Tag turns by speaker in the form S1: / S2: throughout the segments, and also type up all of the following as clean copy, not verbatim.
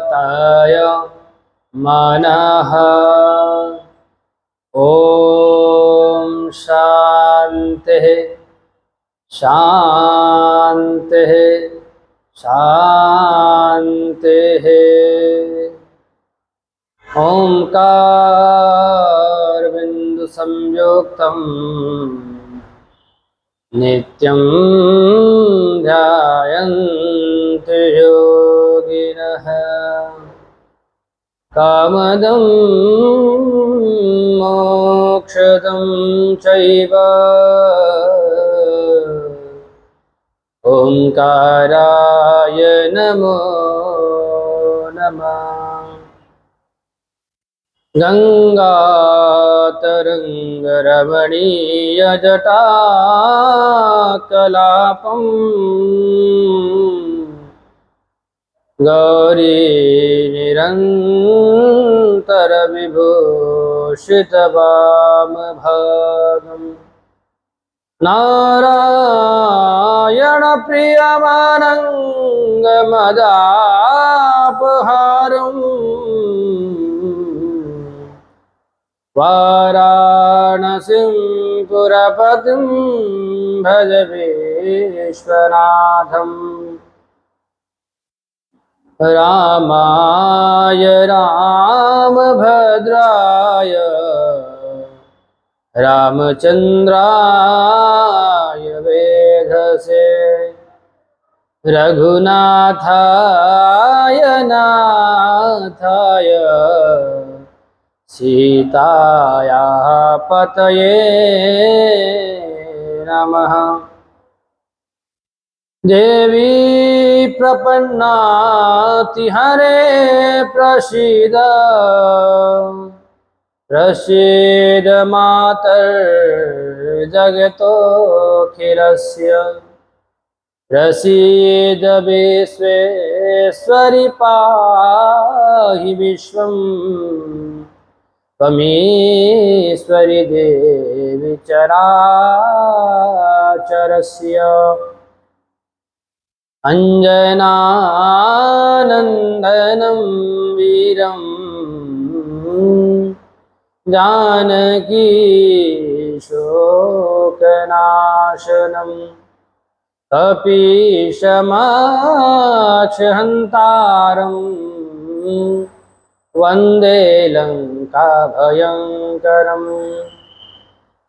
S1: ताय मनः। ओम शांति शांति शांति। ओंकार बिंदु संयुक्तम नित्यं ध्यायन्ति योगिनः। कामदं मोक्षदं चैव ओंकाराय नमो नमः। गंगातरंगरमणीयजटाकलापं गौरी निरन्तरविभूषितवामभागम् नारायणप्रियमनङ्गमदापहारम् वाराणसीं पुरपतिं भज विश्वनाथम्। रामाय रामभद्राय रामचन्द्राय वेधसे रघुनाथाय नाथाय सीताया पतये नमः। देवी प्रपन्नातिहरे प्रसीद प्रसीद मातर्जगतोऽखिलस्य प्रसीद विश्वेश्वरि पाहि विश्वं त्वमीश्वरि देवि चराचरस्य। अञ्जनानन्दनं वीरं जानकी शोकनाशनं कपीशमाक्षहन्तारं वन्दे लङ्काभयङ्करम्।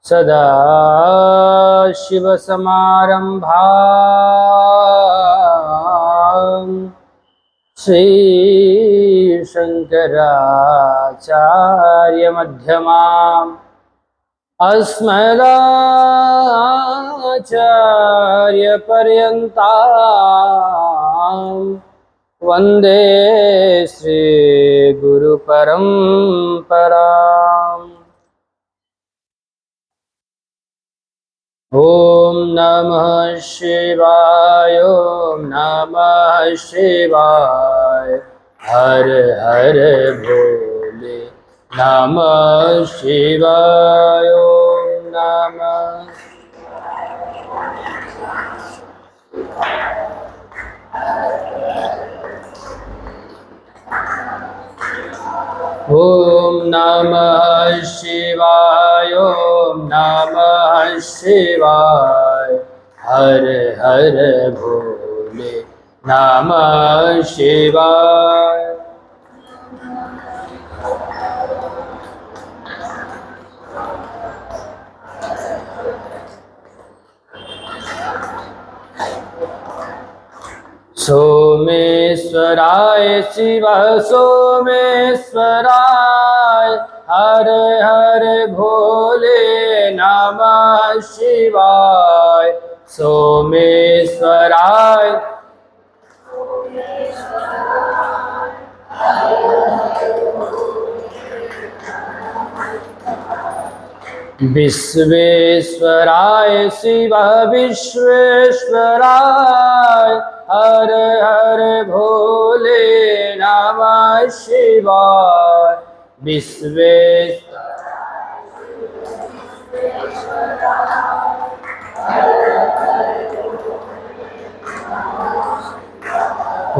S1: सदा शिवसमारम्भां श्रीशङ्कराचार्यमध्यमाम् अस्मदाचार्यपर्यन्तां वन्दे श्रीगुरुपरम्पराम्। ओम नमः शिवाय ओम नमः शिवाय हर हर भोले नमः शिवाय ओम नमः। ओम नमः शिवाय ओम नमः शिवाय हर हर भोले नमः शिवाय। सोमेश्वराय शिव सोमेश्वराय हर हर भोले नमः शिवाय। सोमेश्वराय विश्वेश्वराय शिव विश्वेश्वराय हर हर भोले नमः शिवाय।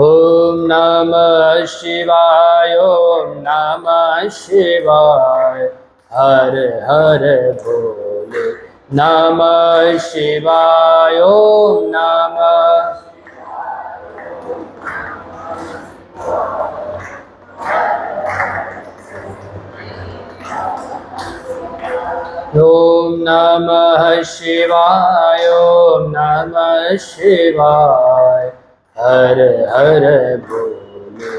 S1: ओम नमः शिवाय, ओम नमः शिवाय। हर हर भोले नमः शिवाय, ओम नमः। ओम नमः शिवाय, ओम नमः शिवाय। हर हर भोले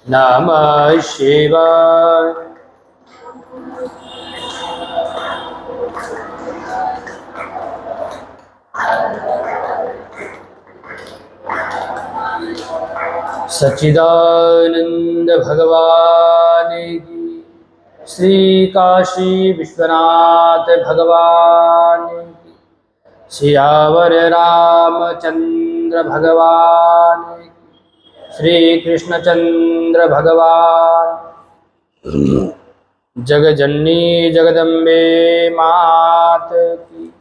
S1: नमः शिवाय। सच्चिदानंद भगवान की, श्री काशी विश्वनाथ भगवान की, सियावर रामचंद्र भगवान की, श्री कृष्णचंद्र भगवान, जगजननी जगदम्बे मात की,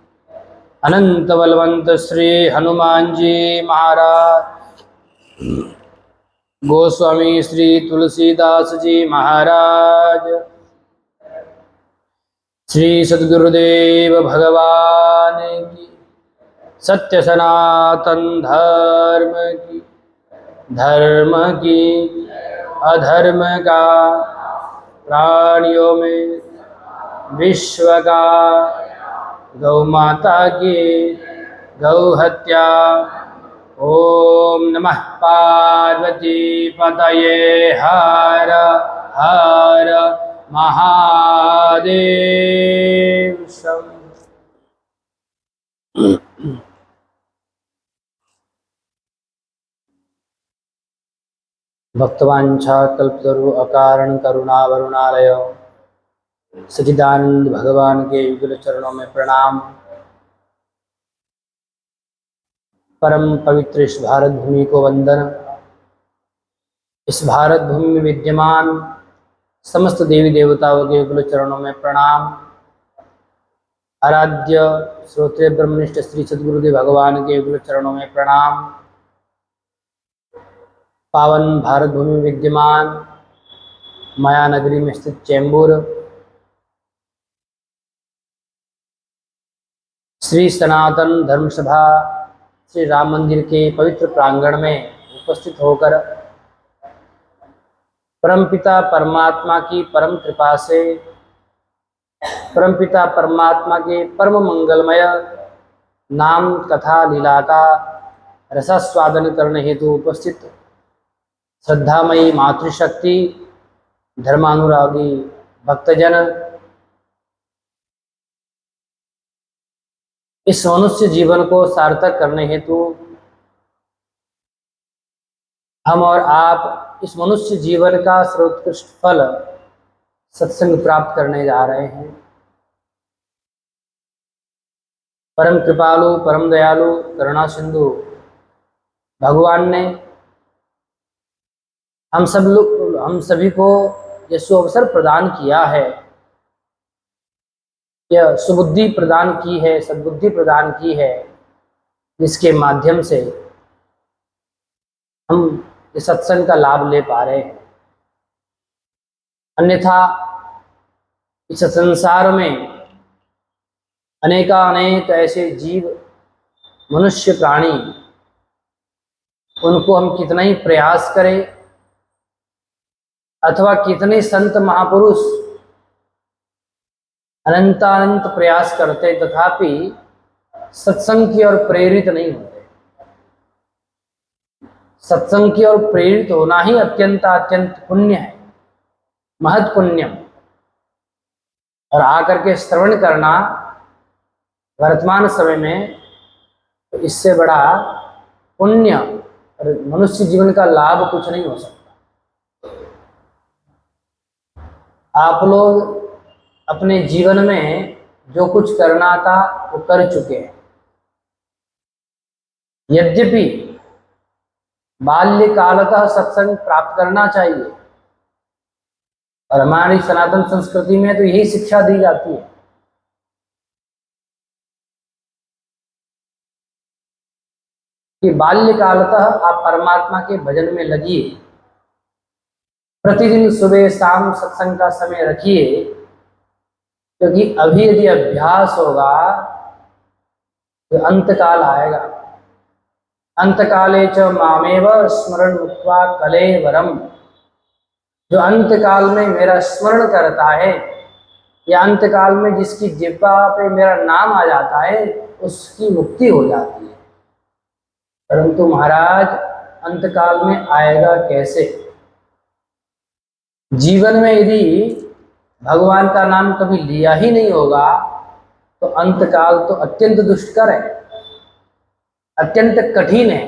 S1: अनंत बलवंत श्री हनुमान जी महाराज, गोस्वामी श्री तुलसीदास जी महाराज, श्री सद्गुरुदेव भगवान की, सत्य सनातन धर्म की अधर्म का प्राणियों में विश्व का, गौ माता की गौ हत्या। ओम नमः पार्वती पतये, हर हर महादेव। भक्तवांछा कल्पतरु अकारण करुणावरुणालय, सच्चिदानंद भगवान के युगल चरणों में प्रणाम। परम पवित्र इस भारत भूमि को वंदन। इस भारत भूमि में विद्यमान समस्त देवी देवताओं के युगल चरणों में प्रणाम। आराध्य श्रोत्रिय ब्रह्मनिष्ठ श्री सद्गुरुदेव भगवान के युगल चरणों में प्रणाम। पावन भारत भूमि में विद्यमान माया नगरी में स्थित चैम्बूर श्री सनातन धर्म सभा श्री राम मंदिर के पवित्र प्रांगण में उपस्थित होकर परमपिता परमात्मा की परम कृपा से परमपिता परमात्मा के परम मंगलमय नाम कथा लीला का रसास्वादन करने हेतु उपस्थित श्रद्धामयी मातृशक्ति, धर्मानुरागी भक्तजन, इस मनुष्य जीवन को सार्थक करने हेतु हम और आप इस मनुष्य जीवन का सर्वोत्कृष्ट फल सत्संग प्राप्त करने जा रहे हैं। परम कृपालु परम दयालु करुणा सिंधु भगवान ने हम सभी को यह सुअवसर प्रदान किया है, यह सुबुद्धि प्रदान की है, सद्बुद्धि प्रदान की है, जिसके माध्यम से हम इस सत्संग का लाभ ले पा रहे हैं। अन्यथा इस संसार में अनेकानेक ऐसे जीव मनुष्य प्राणी, उनको हम कितना ही प्रयास करें अथवा कितने संत महापुरुष अनंतानंत प्रयास करते तथापि सत्संग की ओर प्रेरित नहीं होते। सत्संग की ओर प्रेरित होना ही अत्यंत पुण्य है, महत् पुण्यम। और आकर के श्रवण करना वर्तमान समय में तो इससे बड़ा पुण्य और मनुष्य जीवन का लाभ कुछ नहीं हो सकता। आप लोग अपने जीवन में जो कुछ करना था वो कर चुके हैं। यद्यपि बाल्यकालतः सत्संग प्राप्त करना चाहिए और हमारी सनातन संस्कृति में तो यही शिक्षा दी जाती है। कि बाल्यकालतः आप परमात्मा के भजन में लगिए, प्रतिदिन सुबह शाम सत्संग का समय रखिए, क्योंकि अभी यदि अभ्यास होगा तो अंतकाल आएगा। अंतकाले च मामेव स्मरण मुक्त्वा कलेवरम, जो अंतकाल में मेरा स्मरण करता है या अंतकाल में जिसकी जिह्वा पे मेरा नाम आ जाता है उसकी मुक्ति हो जाती है। परंतु महाराज अंतकाल में आएगा कैसे? जीवन में यदि भगवान का नाम कभी लिया ही नहीं होगा तो अंतकाल तो अत्यंत दुष्कर है, अत्यंत कठिन है।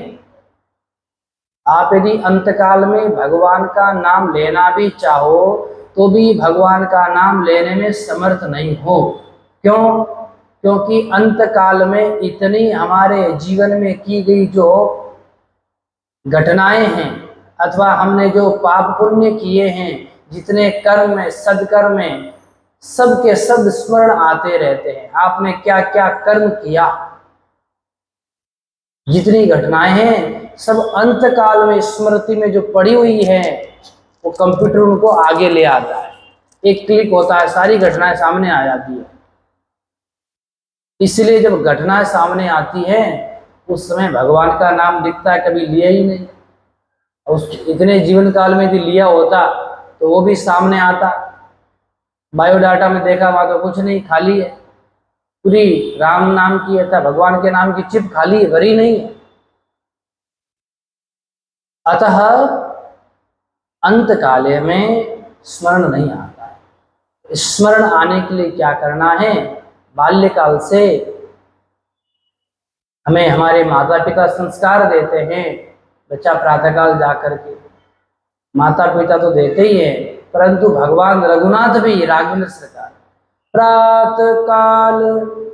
S1: आप यदि अंतकाल में भगवान का नाम लेना भी चाहो तो भी भगवान का नाम लेने में समर्थ नहीं हो। क्यों? क्योंकि अंतकाल में इतनी हमारे जीवन में की गई जो घटनाएं हैं अथवा हमने जो पाप पुण्य किए हैं, जितने कर्म में सदकर्म में, सब के सब स्मरण आते रहते हैं। आपने क्या क्या कर्म किया, जितनी घटनाएं हैं सब अंतकाल में स्मृति में जो पड़ी हुई है वो कंप्यूटर उनको आगे ले आता है। एक क्लिक होता है, सारी घटनाएं सामने आ जाती है। इसलिए जब घटनाएं सामने आती है उस समय भगवान का नाम दिखता है, कभी लिया ही नहीं। उस इतने जीवन काल में यदि लिया होता तो वो भी सामने आता। बायोडाटा में देखा वहां तो कुछ नहीं, खाली है। पूरी राम नाम की है, भगवान के नाम की चिप खाली है, भरी नहीं है। अतः अंतकाल में स्मरण नहीं आता है। स्मरण आने के लिए क्या करना है? बाल्यकाल से हमें हमारे माता पिता संस्कार देते हैं। बच्चा प्रातःकाल जाकर के, माता पिता तो देते ही हैं, परंतु भगवान रघुनाथ भी, राघवेंद्र सरकार, प्रातः काल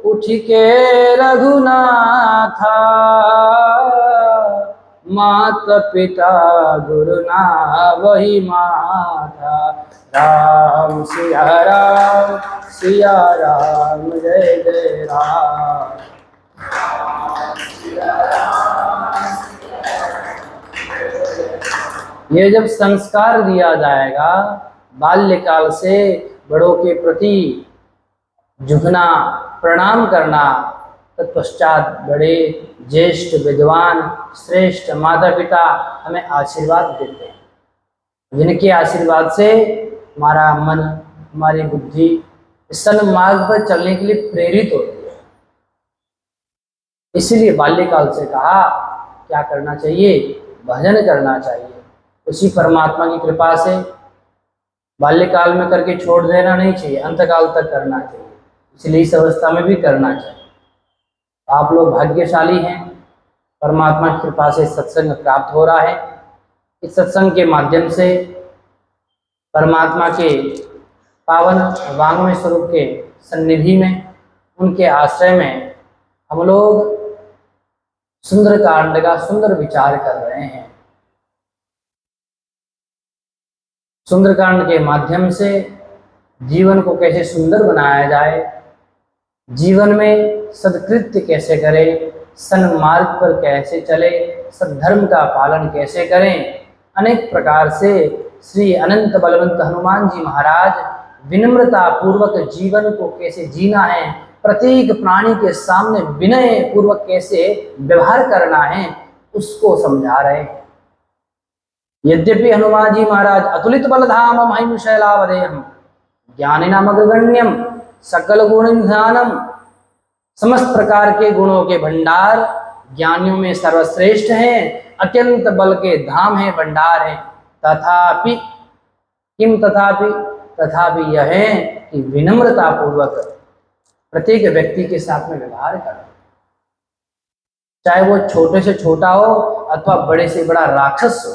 S1: उठ के रघुनाथा, माता पिता गुरु ना वही माता, राम सिया राम सिया राम जय जय राम। ये जब संस्कार दिया जाएगा बाल्यकाल से, बड़ों के प्रति झुकना, प्रणाम करना, तत्पश्चात बड़े ज्येष्ठ विद्वान श्रेष्ठ माता पिता हमें आशीर्वाद देते हैं, जिनके आशीर्वाद से हमारा मन, हमारी बुद्धि सन्मार्ग पर चलने के लिए प्रेरित होती है। इसलिए बाल्यकाल से कहा क्या करना चाहिए? भजन करना चाहिए। उसी परमात्मा की कृपा से बाल्यकाल में करके छोड़ देना नहीं चाहिए, अंतकाल तक करना चाहिए। इसलिए इस अवस्था में भी करना चाहिए। आप लोग भाग्यशाली हैं, परमात्मा की कृपा से सत्संग प्राप्त हो रहा है। इस सत्संग के माध्यम से परमात्मा के पावन वांग्मय स्वरूप के सन्निधि में, उनके आश्रय में हम लोग सुंदरकांड का सुंदर विचार कर रहे हैं। सुंदरकांड के माध्यम से जीवन को कैसे सुंदर बनाया जाए, जीवन में सत्कृत्य कैसे करें, सन्मार्ग पर कैसे चले, सद्धर्म का पालन कैसे करें, अनेक प्रकार से श्री अनंत बलवंत हनुमान जी महाराज विनम्रता पूर्वक जीवन को कैसे जीना है, प्रत्येक प्राणी के सामने विनय पूर्वक कैसे व्यवहार करना है, उसको समझा रहे हैं। यद्यपि हनुमान जी महाराज अतुलित बलधाम महिमशैलावदेयम ज्ञानिनामग्रगण्यम सकल गुण निधानम, समस्त प्रकार के गुणों के भंडार, ज्ञानियों में सर्वश्रेष्ठ हैं, अत्यंत बल के धाम है, भंडार है। तथापि किम तथापि, तथापि यह है कि विनम्रता पूर्वक प्रत्येक व्यक्ति के साथ में व्यवहार करो, चाहे वो छोटे से छोटा हो अथवा बड़े से बड़ा राक्षस हो।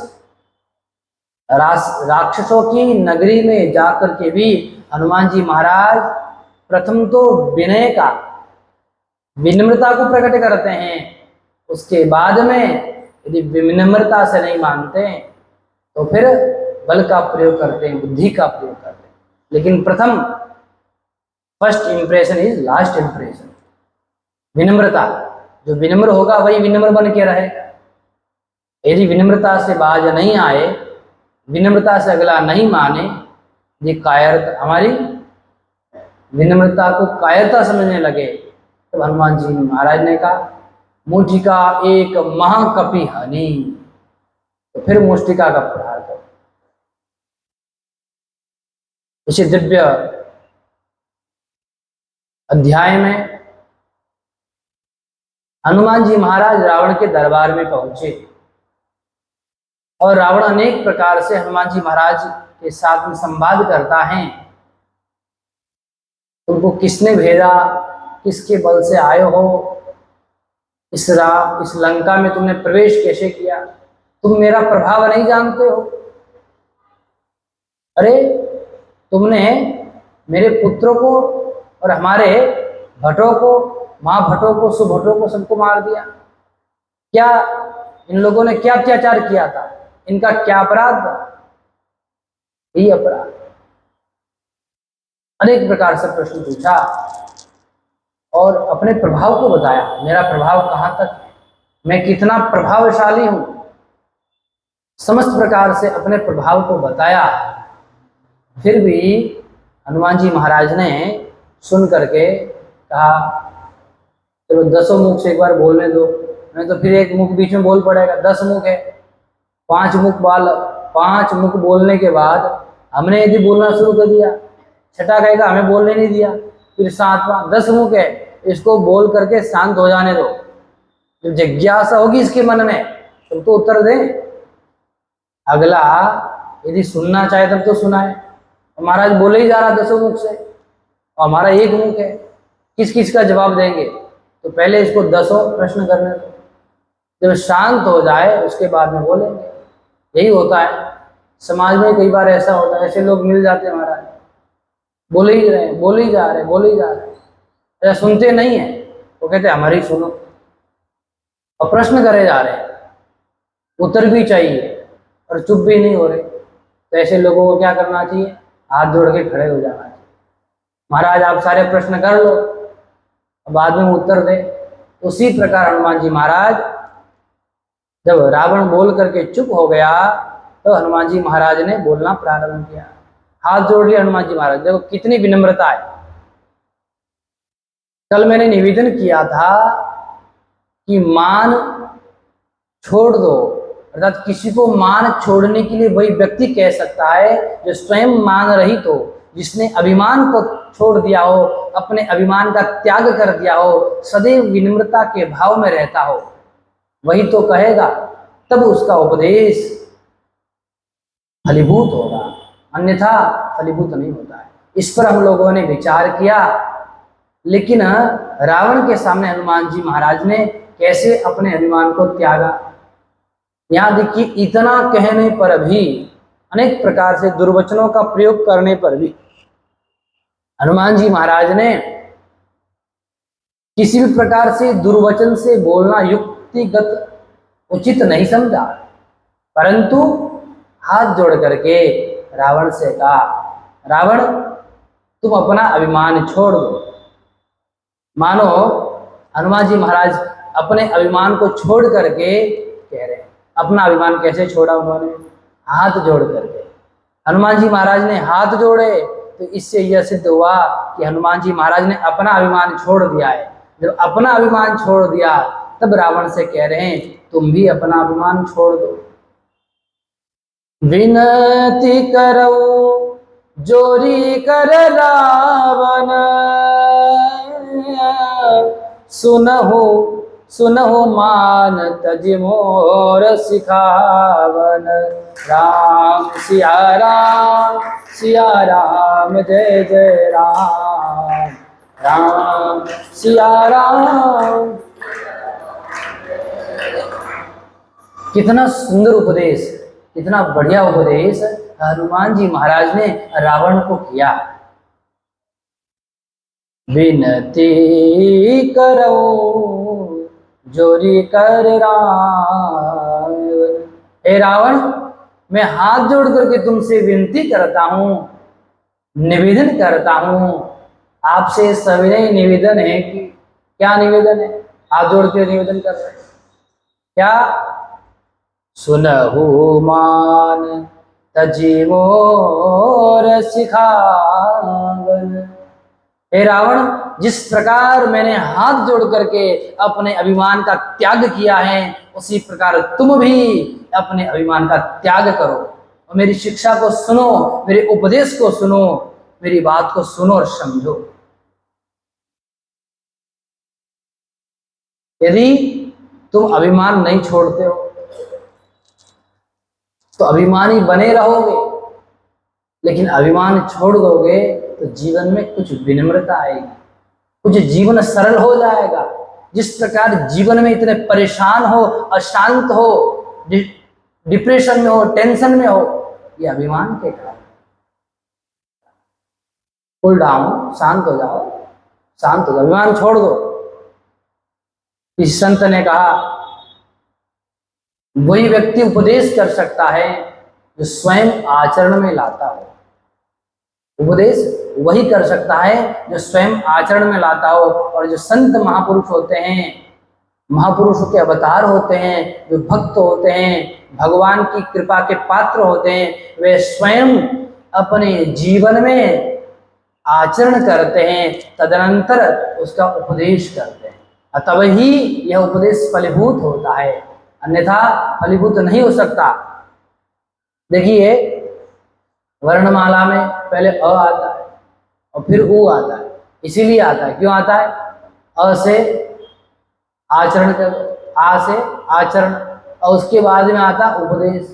S1: राक्षसों की नगरी में जाकर के भी हनुमान जी महाराज प्रथम तो विनय का, विनम्रता को प्रकट करते हैं। उसके बाद में यदि विनम्रता से नहीं मानते तो फिर बल का प्रयोग करते हैं, बुद्धि का प्रयोग करते हैं। लेकिन प्रथम first impression is last impression. विनम्रता, जो विनम्र होगा वही विनम्र बन के रहेगा। यदि विनम्रता से बाज नहीं आए, विनम्रता से अगला नहीं माने, ये कायरता, हमारी विनम्रता को कायरता समझने लगे, तो हनुमान जी महाराज ने कहा मुझिका एक महाकपि हनी, तो फिर मुष्टिका का प्रहार करो। इसी दिव्य अध्याय में हनुमान जी महाराज रावण के दरबार में पहुंचे और रावण अनेक प्रकार से हनुमान जी महाराज के साथ में संवाद करता है। तुमको किसने भेजा, किसके बल से आए हो, इस लंका में तुमने प्रवेश कैसे किया, तुम मेरा प्रभाव नहीं जानते हो? अरे तुमने मेरे पुत्रों को और हमारे भटों को, महाभटों को, सुभटों को सबको मार दिया। क्या इन लोगों ने क्या अत्याचार किया था, इनका क्या अपराध था? यही अपराध। अनेक प्रकार से प्रश्न पूछा और अपने प्रभाव को बताया, मेरा प्रभाव कहाँ तक है, मैं कितना प्रभावशाली हूं, समस्त प्रकार से अपने प्रभाव को बताया। फिर भी हनुमान जी महाराज ने सुन करके कहा चलो 10 मुख से एक बार बोलने दो, नहीं तो फिर एक मुख बीच में बोल पड़ेगा। 10 मुख है, 5 मुख बोलने के बाद हमने यदि बोलना शुरू कर दिया, छठा कहेगा हमें बोलने नहीं दिया, फिर 7वां, 10 मुख है, इसको बोल करके शांत हो जाने दो। जब जिज्ञासा होगी इसके मन में तब तो उत्तर दें, अगला यदि सुनना चाहे तब तो सुनाए। महाराज बोले ही जा रहा 10 मुख से और हमारा एक मुख है, किस किस का जवाब देंगे? तो पहले इसको 10 प्रश्न करने दो, जब शांत हो जाए उसके बाद में बोलेंगे। यही होता है समाज में, कई बार ऐसा होता है, ऐसे लोग मिल जाते हैं महाराज, बोले ही रहे, बोले ही जा रहे, ऐसा सुनते नहीं है, वो कहते हमारी सुनो, और प्रश्न करे जा रहे हैं, उत्तर भी चाहिए और चुप भी नहीं हो रहे। तो ऐसे लोगों को क्या करना चाहिए? हाथ जोड़ के खड़े हो जाना चाहिए। महाराज आप सारे प्रश्न कर लो, बाद में उत्तर दे। उसी प्रकार हनुमान जी महाराज जब रावण बोल करके चुप हो गया तो हनुमान जी महाराज ने बोलना प्रारंभ किया, हाथ जोड़ लिया हनुमान जी महाराज। देखो कितनी विनम्रता है। कल मैंने निवेदन किया था कि मान छोड़ दो, अर्थात किसी को मान छोड़ने के लिए वही व्यक्ति कह सकता है जो स्वयं मान रहित हो, जिसने अभिमान को छोड़ दिया हो, अपने अभिमान का त्याग कर दिया हो, सदैव विनम्रता के भाव में रहता हो, वही तो कहेगा, तब उसका उपदेश फलीभूत होगा, अन्यथा फलीभूत नहीं होता है। इस पर हम लोगों ने विचार किया, लेकिन रावण के सामने हनुमान जी महाराज ने कैसे अपने अभिमान को त्यागा। यहाँ देखिए, इतना कहने पर भी, अनेक प्रकार से दुर्वचनों का प्रयोग करने पर भी हनुमान जी महाराज ने किसी भी प्रकार से दुर्वचन से बोलना युक्तिगत उचित नहीं समझा, परंतु हाथ जोड़ करके रावण से कहा, रावण तुम अपना अभिमान छोड़ दो। मानो हनुमान जी महाराज अपने अभिमान को छोड़ करके कह रहे हैं। अपना अभिमान कैसे छोड़ा उन्होंने? हाथ जोड़ करके। हनुमान जी महाराज ने हाथ जोड़े तो इससे यह सिद्ध हुआ कि हनुमान जी महाराज ने अपना अभिमान छोड़ दिया है। जब अपना अभिमान छोड़ दिया तब रावण से कह रहे हैं तुम भी अपना अभिमान छोड़ दो। विनती करो जोरी कर रावण, सुनहु मान तज मोर सिखावन। राम सिया राम जय जय राम, राम सिया राम। कितना सुंदर उपदेश, कितना बढ़िया उपदेश हनुमान जी महाराज ने रावण को किया। विनती करो जोरी कर रावण, हे रावण मैं हाथ जोड़ करके तुमसे विनती करता हूँ, निवेदन करता हूँ। आपसे सविनय निवेदन है कि क्या निवेदन है? हाथ जोड़ के निवेदन कर रहे हैं क्या? सुनहु मान तजी मोर सिखावन। हे रावण, जिस प्रकार मैंने हाथ जोड़ करके अपने अभिमान का त्याग किया है, उसी प्रकार तुम भी अपने अभिमान का त्याग करो और मेरी शिक्षा को सुनो, मेरे उपदेश को सुनो, मेरी बात को सुनो और समझो। यदि तुम अभिमान नहीं छोड़ते हो तो अभिमानी बने रहोगे, लेकिन अभिमान छोड़ दोगे तो जीवन में कुछ विनम्रता आएगी, कुछ जीवन सरल हो जाएगा। जिस प्रकार जीवन में इतने परेशान हो, अशांत हो, डिप्रेशन में हो, टेंशन में हो, ये अभिमान के कारण। कूल डाउन, शांत हो जाओ, शांत हो जाओ, अभिमान छोड़ दो। इस संत ने कहा, वही व्यक्ति उपदेश कर सकता है जो स्वयं आचरण में लाता हो। उपदेश वही कर सकता है जो स्वयं आचरण में लाता हो। और जो संत महापुरुष होते हैं, महापुरुषों के अवतार होते हैं, जो भक्त होते हैं, भगवान की कृपा के पात्र होते हैं, वे स्वयं अपने जीवन में आचरण करते हैं, तदनंतर उसका उपदेश करते हैं, तब ही यह उपदेश फलीभूत होता है, अन्यथा फलीभूत नहीं हो सकता। देखिए, वर्णमाला में पहले अ आता है और फिर उ आता है। इसीलिए आता है, क्यों आता है? अ से आचरण करो, आ से आचरण, और उसके बाद में आता उपदेश।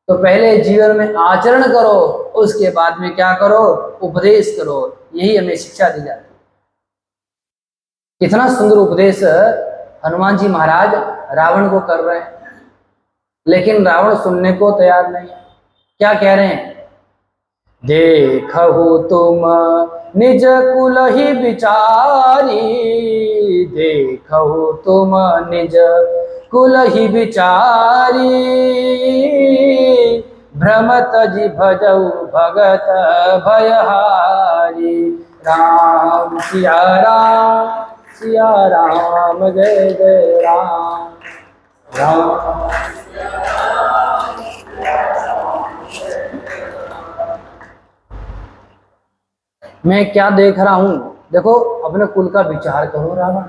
S1: तो पहले जीवन में आचरण करो, उसके बाद में क्या करो? उपदेश करो। यही हमें शिक्षा दी जाती है। कितना सुंदर उपदेश हनुमान जी महाराज रावण को कर रहे हैं, लेकिन रावण सुनने को तैयार नहीं है। क्या कह रहे हैं? देखहु तुम निज कुल ही विचारी, देखहु तुम निज कुल ही विचारी, भ्रमत जी भजऊ भगत भयहारी। राम सिया राम, सिया राम, जय जय राम, राम। मैं क्या देख रहा हूं? देखो, अपने कुल का विचार करो रावण।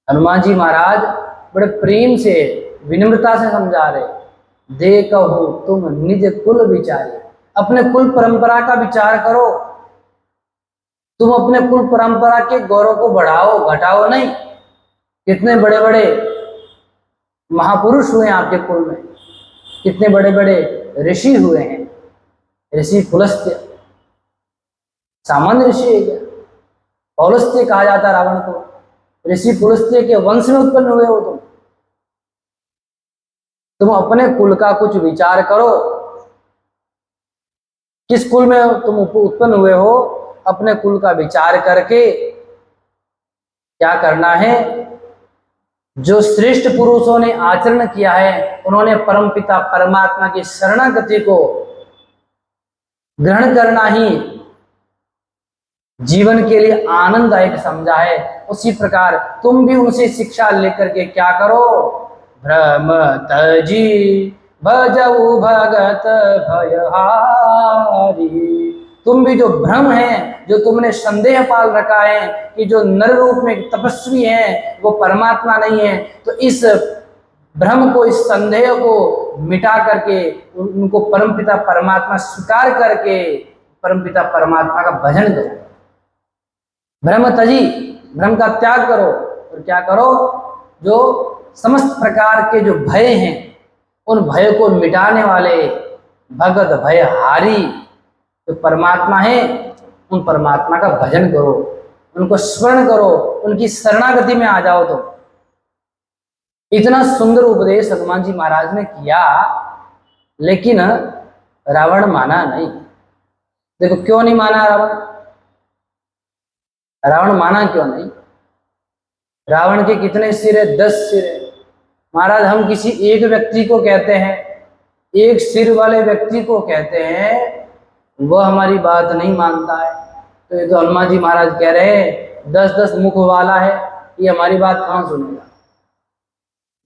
S1: हनुमान जी महाराज बड़े प्रेम से, विनम्रता से समझा रहे, देखो तुम निज कुल विचारी, अपने कुल परंपरा का विचार करो। तुम अपने कुल परंपरा के गौरव को बढ़ाओ, घटाओ नहीं। कितने बड़े बड़े महापुरुष हुए आपके कुल में, कितने बड़े बड़े ऋषि हुए हैं। ऋषि पुलस्त्य सामान्य ऋषि है क्या? पौलस्त्य कहा जाता रावण को। ऋषि पुलस्त्य के वंश में उत्पन्न हुए हो तुम अपने कुल का कुछ विचार करो। किस कुल में तुम उत्पन्न हुए हो, अपने कुल का विचार करके क्या करना है? जो श्रेष्ठ पुरुषों ने आचरण किया है, उन्होंने परमपिता परमात्मा की शरणागति को ग्रहण करना ही जीवन के लिए आनंददायक समझा है। उसी प्रकार तुम भी उनसे शिक्षा लेकर के क्या करो? भ्रम तजी भजऊ भगत भयहारी। तुम भी जो भ्रम है, जो तुमने संदेह पाल रखा है कि जो नर रूप में तपस्वी है वो परमात्मा नहीं है, तो इस भ्रम को, इस संदेह को मिटा करके उनको परमपिता परमात्मा स्वीकार करके परमपिता परमात्मा का भजन करो। भ्रम तजी, भ्रम का त्याग करो। और क्या करो? जो समस्त प्रकार के जो भय हैं, उन भय को मिटाने वाले भगत भयहारी जो परमात्मा है, उन परमात्मा का भजन करो, उनको स्मरण करो, उनकी शरणागति में आ जाओ। तो इतना सुंदर उपदेश हनुमान जी महाराज ने किया, लेकिन रावण माना नहीं। देखो क्यों नहीं माना रावण? रावण माना क्यों नहीं? रावण के कितने सिर है? 10 सिर है। महाराज, हम किसी एक व्यक्ति को कहते हैं, एक सिर वाले व्यक्ति को कहते हैं, वह हमारी बात नहीं मानता है। तो ये तो हनुमान जी महाराज कह रहे हैं 10-10 मुख वाला है, ये हमारी बात कहाँ सुनेगा?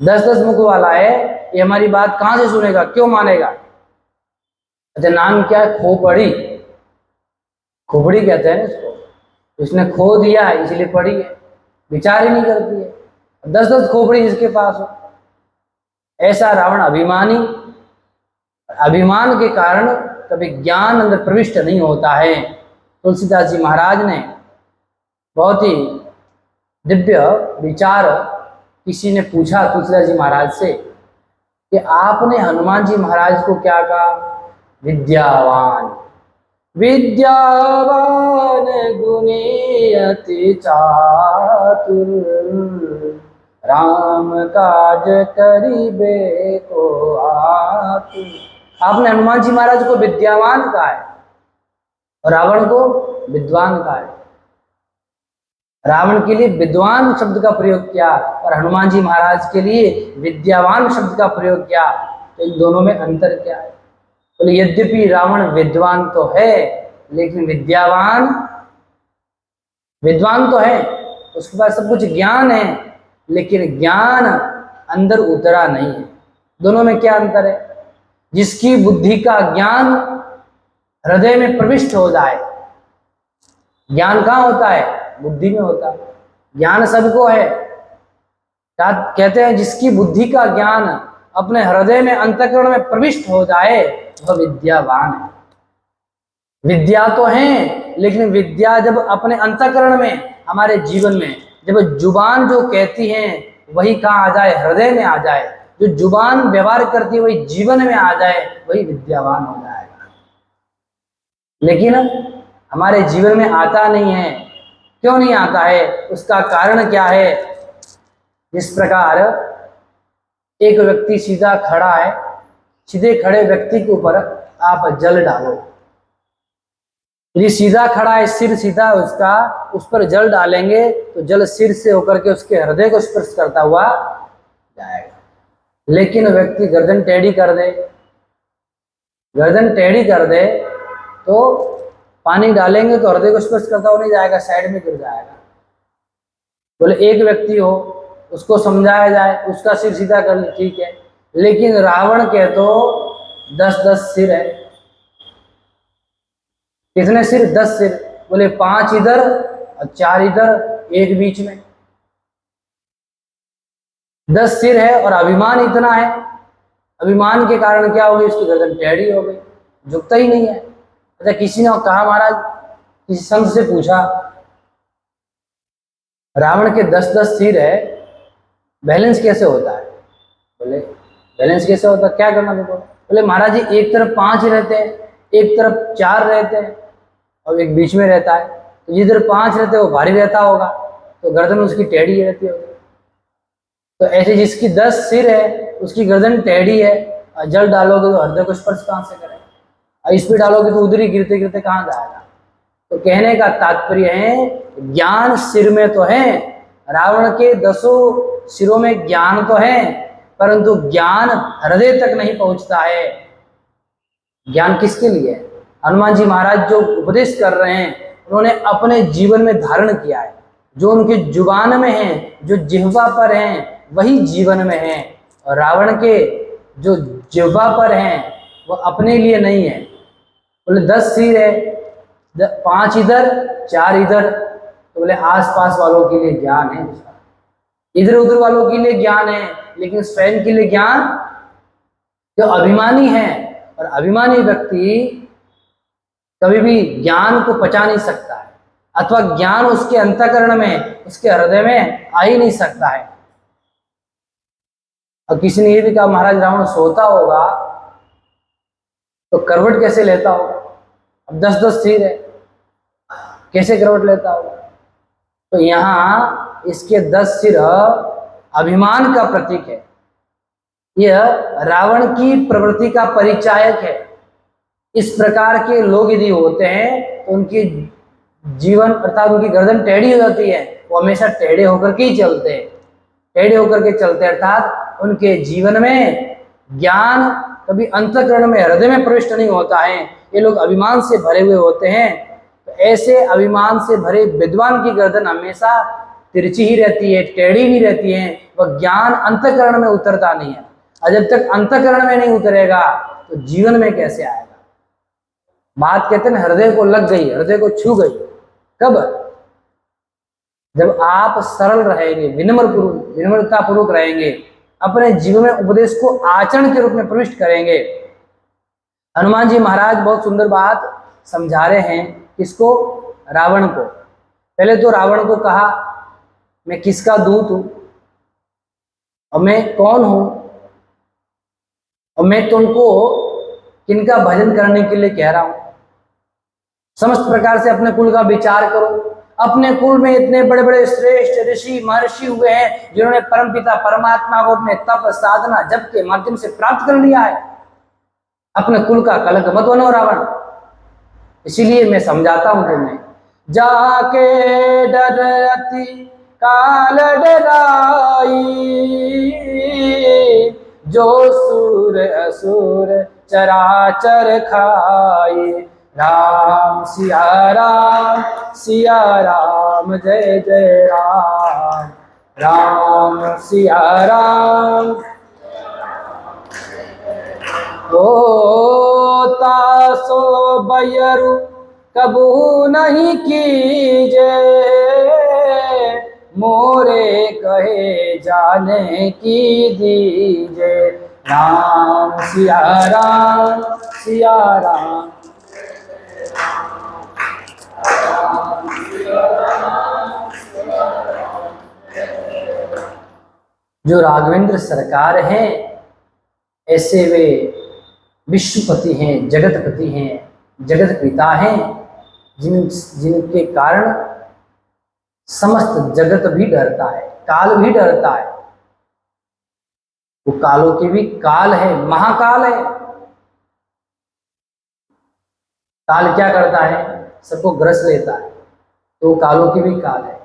S1: 10-10 मुख वाला है, ये हमारी बात कहाँ से सुनेगा, क्यों मानेगा? अच्छा, नाम क्या है? खोपड़ी। खोपड़ी कहते हैं इसको। इसने खो दिया है इसलिए पड़ी है, विचार ही नहीं करती है। 10-10 खोपड़ी जिसके पास हो। ऐसा रावण अभिमानी, अभिमान के कारण कभी ज्ञान अंदर प्रविष्ट नहीं होता है। तुलसीदास जी महाराज ने बहुत ही दिव्य विचार, किसी ने पूछा तुलसीदास जी महाराज से कि आपने हनुमान जी महाराज को क्या कहा? विद्यावान। विद्यावान गुणी अति चातुर, राम काज करिबे को आतुर। आपने हनुमान जी महाराज को विद्यावान कहा है और रावण को विद्वान कहा है। रावण के लिए विद्वान शब्द का प्रयोग किया और हनुमान जी महाराज के लिए विद्यावान शब्द का प्रयोग किया। तो इन दोनों में अंतर क्या है? बोले यद्यपि रावण विद्वान तो है, लेकिन विद्वान तो है, उसके पास सब कुछ ज्ञान है, लेकिन ज्ञान अंदर उतरा नहीं है। दोनों में क्या अंतर है? जिसकी बुद्धि का ज्ञान हृदय में प्रविष्ट हो जाए, ज्ञान कहाँ होता है? बुद्धि में होता है। ज्ञान सबको है, कहते हैं जिसकी बुद्धि का ज्ञान अपने हृदय में, अंतःकरण में प्रविष्ट हो जाए वह विद्यावान है। विद्या तो है, लेकिन विद्या जब अपने अंतःकरण में, हमारे जीवन में, जब जुबान जो कहती है वही कहाँ आ जाए? हृदय में आ जाए। जो जुबान व्यवहार करती है वही जीवन में आ जाए, वही विद्यावान हो जाएगा। लेकिन हमारे जीवन में आता नहीं है। क्यों नहीं आता है? उसका कारण क्या है? जिस प्रकार एक व्यक्ति सीधा खड़ा है, सीधे खड़े व्यक्ति के ऊपर आप जल डालो, यदि सीधा खड़ा है, सिर सीधा उसका, उस पर जल डालेंगे तो जल सिर से होकर के उसके हृदय को स्पर्श करता हुआ जाएगा। लेकिन व्यक्ति गर्दन टेढ़ी कर दे, गर्दन टेढ़ी कर दे तो पानी डालेंगे तो हृदय को स्पर्श करता हुआ नहीं जाएगा, साइड में गिर जाएगा। बोले एक व्यक्ति हो, उसको समझाया जाए, उसका सिर सीधा कर ले, ठीक है, लेकिन रावण के तो 10-10 सिर है। कितने सिर? 10 सिर। बोले 5 इधर और 4 इधर, एक बीच में। 10 सिर है और अभिमान इतना है। अभिमान के कारण क्या हो गई? उसकी गर्दन टेढ़ी हो गई, झुकता ही नहीं है। अच्छा, किसी ने कहा, महाराज, किसी संत से पूछा, रावण के 10-10 सिर है, बैलेंस कैसे होता है? बोले बैलेंस कैसे होता है, क्या करना देखो? बोले महाराज जी, एक तरफ 5 रहते हैं, एक तरफ 4 रहते हैं और एक बीच में रहता है। तो जिधर 5 रहते हैं वो भारी रहता होगा, तो गर्दन उसकी टेढ़ी रहती होगी। तो ऐसे जिसकी 10 सिर है उसकी गर्दन टेढ़ी है, और जल डालोगे तो हृदय को स्पर्श कहाँ से करेगा? और इस पे डालोगे तो उधर ही गिरते गिरते कहाँ जाएगा? तो कहने का तात्पर्य है, ज्ञान सिर में तो है, रावण के 10 सिरों में ज्ञान तो है, परंतु ज्ञान हृदय तक नहीं पहुंचता है। ज्ञान किसके लिए? हनुमान जी महाराज जो उपदेश कर रहे हैं, उन्होंने अपने जीवन में धारण किया है। जो उनके जुबान में है, जो जिह्वा पर है, वही जीवन में है। और रावण के जो जिह्वा पर हैं वो अपने लिए नहीं है। बोले 10 सिर है, 5 इधर 4 इधर, तो बोले आसपास वालों के लिए ज्ञान है, इधर उधर वालों के लिए ज्ञान है, लेकिन स्वयं के लिए ज्ञान, जो अभिमानी है, और अभिमानी व्यक्ति कभी भी ज्ञान को पचा नहीं सकता है, अथवा ज्ञान उसके अंतःकरण में, उसके हृदय में आ ही नहीं सकता है। और किसी ने ये भी कहा, महाराज रावण सोता होगा तो करवट कैसे लेता होगा? अब 10-10 सिर है, कैसे करवट लेता होगा? तो यहाँ इसके 10 सिर अभिमान का प्रतीक है। यह रावण की प्रवृत्ति का परिचायक है। इस प्रकार के लोग यदि होते हैं तो उनकी जीवन अर्थात उनकी गर्दन टेढ़ी हो जाती है, वो हमेशा टेढ़े होकर के ही चलते हैं, टेढ़े होकर के चलते हैं, अर्थात उनके जीवन में ज्ञान कभी अंतःकरण में, हृदय में प्रविष्ट नहीं होता है। ये लोग अभिमान से भरे हुए होते हैं। तो ऐसे अभिमान से भरे विद्वान की गर्दन हमेशा तिरछी ही रहती है, टेढ़ी ही रहती है, वह ज्ञान अंतःकरण में उतरता नहीं है। और जब तक अंतःकरण में नहीं उतरेगा तो जीवन में कैसे आएगा? बात कहते हैं हृदय को लग गई, हृदय को छू गई। कब? जब आप सरल रहेंगे, विनम्रता पूर्वक रहेंगे, अपने जीवन में उपदेश को आचरण के रूप में प्रविष्ट करेंगे। हनुमान जी महाराज बहुत सुंदर बात समझा रहे हैं। किसको? रावण को। पहले तो रावण को कहा मैं किसका दूत हूं और मैं कौन हूं और मैं तुमको किनका भजन करने के लिए कह रहा हूं। समस्त प्रकार से अपने कुल का विचार करो। अपने कुल में इतने बड़े बड़े श्रेष्ठ ऋषि महर्षि हुए हैं जिन्होंने परमपिता परमात्मा को अपने तप साधना जप के माध्यम से प्राप्त कर लिया है। अपने कुल का कलंक मत बनो रावण। इसीलिए मैं समझाता हूं तुम्हें, जाके डरती काल डराई, जो सूर असुर चराचर खाई। राम सिया राम जय जय राम, राम सिया राम। ओ तासो बयरु कबू नहीं कीजे, मोरे कहे जाने की दीजे। राम सिया राम सिया राम। जो राघवेंद्र सरकार हैं ऐसे वे विश्वपति हैं, जगतपति हैं, जगत पिता हैं, जिनके कारण समस्त जगत भी डरता है, काल भी डरता है। वो कालों के भी काल है, महाकाल है। काल क्या करता है? सबको ग्रस लेता है, तो कालों की भी काल है।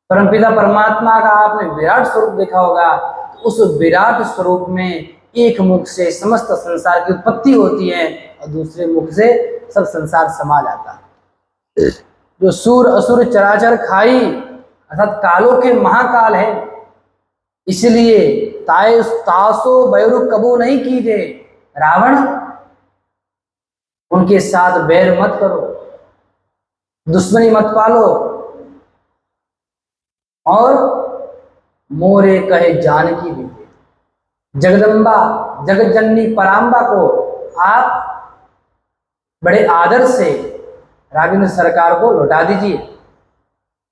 S1: परमपिता परमात्मा का आपने विराट स्वरूप देखा होगा, तो उस विराट स्वरूप में एक मुख से समस्त संसार की उत्पत्ति होती है और दूसरे मुख से सब संसार समा जाता है। जो सूर असुर चराचर खाई अर्थात कालों के महाकाल है। इसलिए तासो बैरु कबू नहीं कीजे, रावण उनके साथ बैर मत करो, दुश्मनी मत पालो और मोरे कहे जानकी दीजिए। जगदम्बा जगत जननी पराम्बा को आप बड़े आदर से राघवेंद्र सरकार को लौटा दीजिए।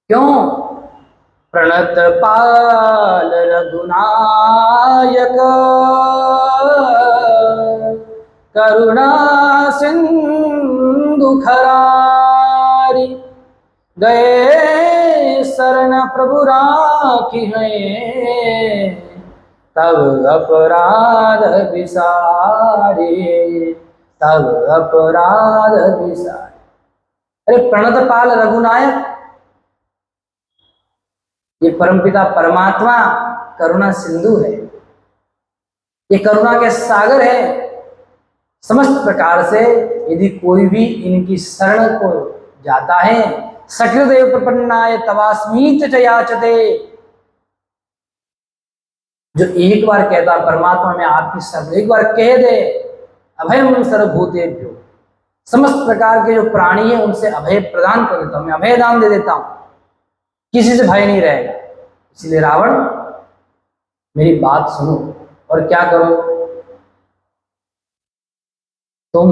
S1: क्यों? प्रणत पाल रघुनायक, करुणा सिंधु खरारी। गए शरण प्रभु राखी हैं, तब अपराध विसारे, तब अपराध विसारे। अरे प्रणत पाल रघुनायक, ये परमपिता परमात्मा करुणा सिंधु है, ये करुणा के सागर है। समस्त प्रकार से यदि कोई भी इनकी शरण को जाता है, सकृदेव प्रपन्नाय तवास्मीत च याचते, जो एक बार कहता परमात्मा में आपकी शरण, एक बार कह दे अभयम सर्वभूतेभ्यो, समस्त प्रकार के जो प्राणी है उनसे अभय प्रदान कर देता हूं, मैं अभय दान दे देता हूं, किसी से भय नहीं रहेगा। इसलिए रावण मेरी बात सुनो और क्या करो, तुम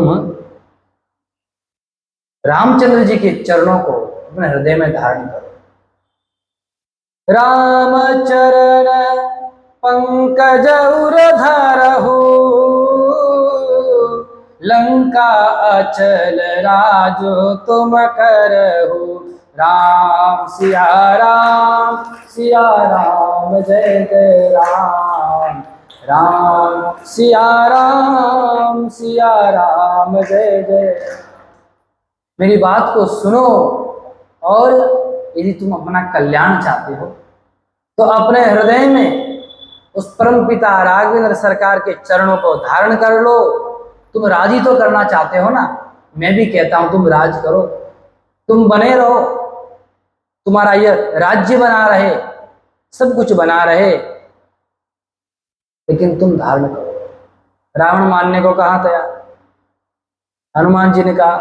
S1: रामचंद्र जी के चरणों को अपने हृदय में धारण करो। राम चरण पंकज उर धरहु, लंका अचल राजो तुम करहु। राम सिया राम जय जय राम, राम सिया राम जय जय। मेरी बात को सुनो और यदि तुम अपना कल्याण चाहते हो तो अपने हृदय में उस परम पिता राघवेंद्र सरकार के चरणों को धारण कर लो। तुम राजी तो करना चाहते हो ना, मैं भी कहता हूं तुम राज करो, तुम बने रहो, तुम्हारा यह राज्य बना रहे, सब कुछ बना रहे, लेकिन तुम धारण करो। रावण मानने को कहा तैयार। हनुमान जी ने कहा,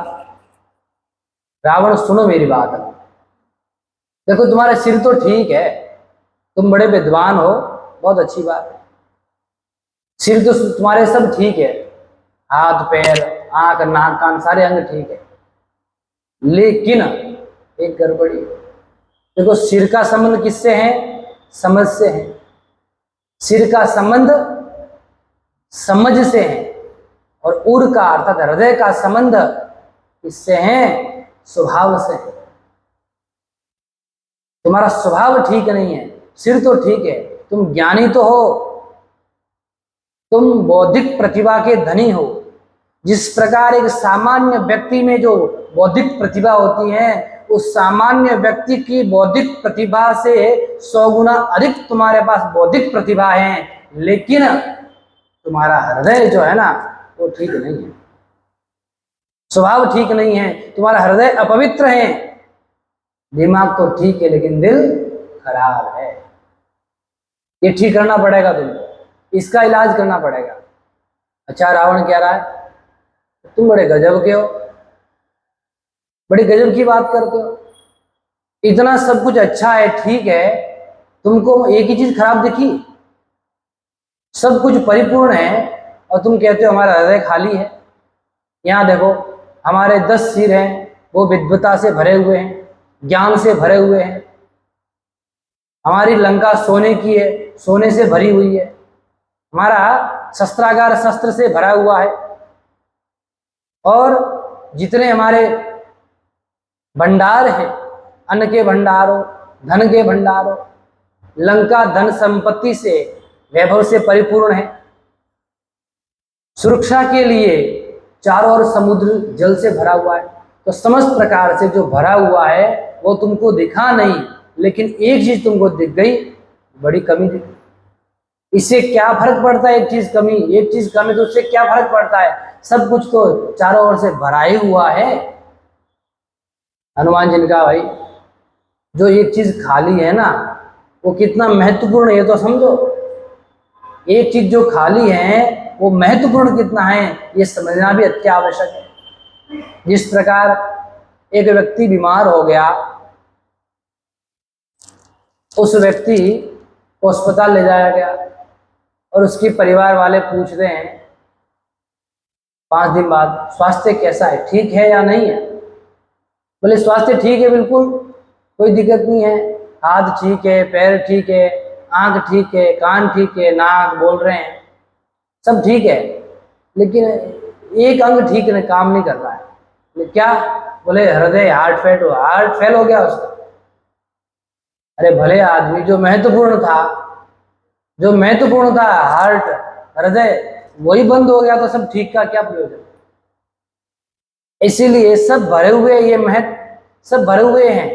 S1: रावण सुनो मेरी बात। देखो तुम्हारा सिर तो ठीक है, तुम बड़े विद्वान हो, बहुत अच्छी बात है, सिर तो तुम्हारे सब ठीक है, हाथ पैर आंख नाक कान सारे अंग ठीक है, लेकिन एक गड़बड़ी है। देखो सिर का संबंध किससे है? समझ से है। सिर का संबंध समझ से है, और उर का अर्थात हृदय का संबंध किससे है? स्वभाव से है। तुम्हारा स्वभाव ठीक नहीं है, सिर तो ठीक है, तुम ज्ञानी तो हो, तुम बौद्धिक प्रतिभा के धनी हो। जिस प्रकार एक सामान्य व्यक्ति में जो बौद्धिक प्रतिभा होती है, उस सामान्य व्यक्ति की बौद्धिक प्रतिभा से 100 गुना अधिक तुम्हारे पास बौद्धिक प्रतिभा है, लेकिन तुम्हारा हृदय जो है ना वो ठीक नहीं है, स्वभाव ठीक नहीं है, तुम्हारा हृदय अपवित्र है। दिमाग तो ठीक है लेकिन दिल खराब है। ये ठीक करना पड़ेगा तुमको, इसका इलाज करना पड़ेगा। अच्छा रावण कह रहा है तुम बड़े गजब के हो, बड़ी गजब की बात करते हो, इतना सब कुछ अच्छा है ठीक है, तुमको एक ही चीज खराब दिखी? सब कुछ परिपूर्ण है और तुम कहते हो हमारा हृदय खाली है। यहाँ देखो हमारे 10 सिर हैं, वो विद्वता से भरे हुए हैं, ज्ञान से भरे हुए हैं। हमारी लंका सोने की है, सोने से भरी हुई है। हमारा शस्त्रागार शस्त्र से भरा हुआ है, और जितने हमारे भंडार हैं, अन्न के भंडार हो, धन के भंडार हो, लंका धन संपत्ति से वैभव से परिपूर्ण है। सुरक्षा के लिए चारों ओर समुद्र जल से भरा हुआ है। तो समस्त प्रकार से जो भरा हुआ है वो तुमको दिखा नहीं, लेकिन एक चीज तुमको दिख गई, बड़ी कमी दिखी। इससे क्या फर्क पड़ता है? एक चीज कमी, एक चीज कमी, तो उससे क्या फर्क पड़ता है? सब कुछ तो चारों ओर से भरा ही हुआ है। हनुमान जी ने कहा भाई जो एक चीज खाली है ना वो कितना महत्वपूर्ण है ये तो समझो। एक चीज जो खाली है वो महत्वपूर्ण कितना है ये समझना भी अत्यावश्यक है। जिस प्रकार एक व्यक्ति बीमार हो गया, उस व्यक्ति को अस्पताल ले जाया गया और उसके परिवार वाले पूछ रहे हैं 5 दिन बाद स्वास्थ्य कैसा है, ठीक है या नहीं है? बोले स्वास्थ्य ठीक है, बिल्कुल कोई दिक्कत नहीं है, हाथ ठीक है, पैर ठीक है, आंख ठीक है, कान ठीक है, नाक बोल रहे हैं, सब ठीक है, लेकिन एक अंग ठीक है, काम नहीं कर रहा है। बोले क्या? बोले हृदय, हार्ट फेल हो गया उसका। अरे भले आदमी, जो महत्वपूर्ण था हार्ट, हृदय, वही बंद हो गया तो सब ठीक का क्या प्रयोजन? इसीलिए सब भरे हुए, सब भरे हुए हैं,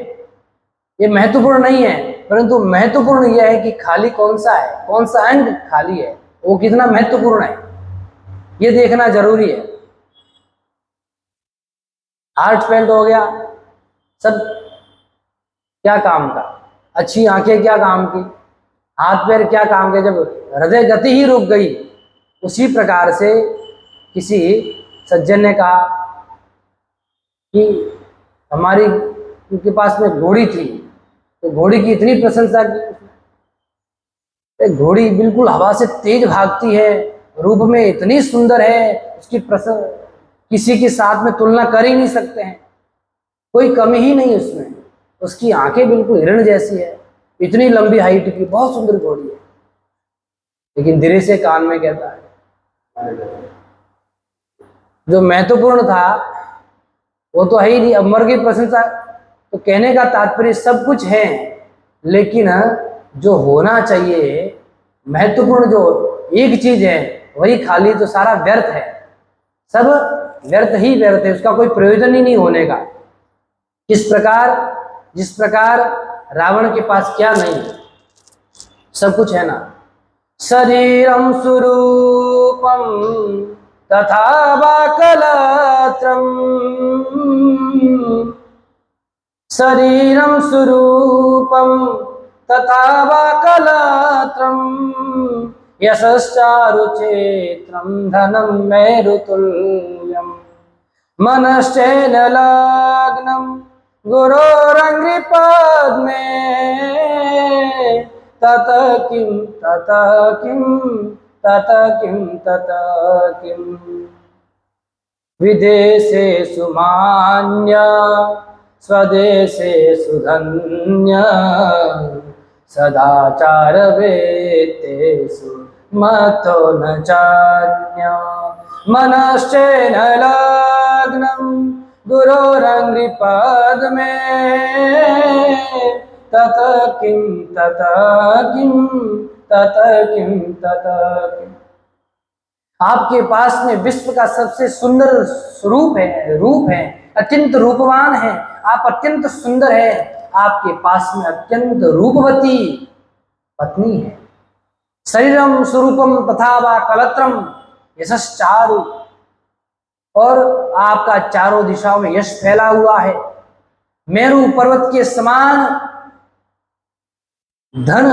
S1: ये महत्वपूर्ण नहीं है, परंतु महत्वपूर्ण यह है कि खाली कौन सा है, कौन सा अंग खाली है, वो कितना महत्वपूर्ण है, ये देखना जरूरी है। हार्ट फेल हो गया, सब क्या काम का? अच्छी आंखें क्या काम की? हाथ पैर क्या काम के? जब हृदय गति ही रुक गई। उसी प्रकार से किसी सज्जन ने कहा कि हमारी उनके पास में घोड़ी थी, तो घोड़ी की इतनी प्रशंसा की उसने। घोड़ी बिल्कुल हवा से तेज भागती है, रूप में इतनी सुंदर है, उसकी किसी के साथ में तुलना कर ही नहीं सकते हैं, कोई कमी ही नहीं उसमें। उसकी आंखें बिल्कुल हिरण जैसी है, इतनी लंबी हाइट की, बहुत सुंदर घोड़ी है। लेकिन धीरे से कान में कहता है जो महत्वपूर्ण था वो तो है ही नहीं, अब मर गई प्रशंसा। तो कहने का तात्पर्य सब कुछ है, लेकिन जो होना चाहिए महत्वपूर्ण जो एक चीज है वही खाली, तो सारा व्यर्थ है, सब व्यर्थ ही व्यर्थ है, उसका कोई प्रयोजन ही नहीं होने का। जिस प्रकार रावण के पास क्या नहीं, सब कुछ है ना, शरीरम स्वरूपम तथा वाकलत्रम, शरीरम स्वरूपम तथा वाकलत्रम यशश्चारुचेत्रं धनं मेरुतुल्यम् मनश्चैन लग्नं गुरोरङ्घ्रिपद्मे तत किं तत किं तत किं तत किं विदेशेषु मान्य स्वदेशेषु धन्य सदाचारवेत्तेषु मतो न चान्य मनश्चैन लग्नं गुरोरङ्घ्रिपद्मे तत किं तत किं तत किं तत किं। आपके पास में विश्व का सबसे सुंदर स्वरूप है, रूप है, अत्यंत रूपवान है, आप अत्यंत सुंदर है। आपके पास में अत्यंत रूपवती पत्नी है। शरीरम स्वरूपम तथा वा कलत्रम यशश्चारु, और आपका चारों दिशाओं में यश फैला हुआ है। मेरू पर्वत के समान धन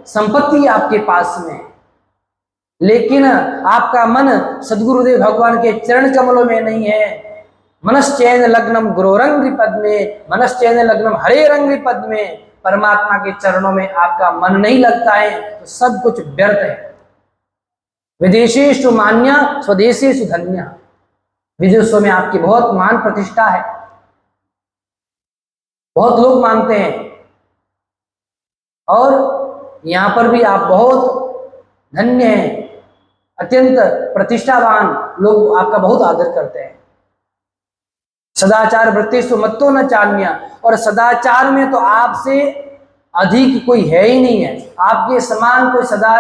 S1: संपत्ति आपके पास में, लेकिन आपका मन सदगुरुदेव भगवान के चरण कमलों में नहीं है। मनश्चैन लग्नम गुरोरंग्रि पद में, मनश्चैन लग्नम हरे रंग्रि पद में, परमात्मा के चरणों में आपका मन नहीं लगता है तो सब कुछ व्यर्थ है। विदेशेषु मान्य स्वदेशेषु धन्य, विदेशों में आपकी बहुत मान प्रतिष्ठा है, बहुत लोग मानते हैं, और यहाँ पर भी आप बहुत धन्य हैं, अत्यंत प्रतिष्ठावान, लोग आपका बहुत आदर करते हैं। सदाचार वृत्तिषु मत्तो न चान्य, और सदाचार में तो आपसे अधिक कोई है ही नहीं है। आपके समान कोई सदा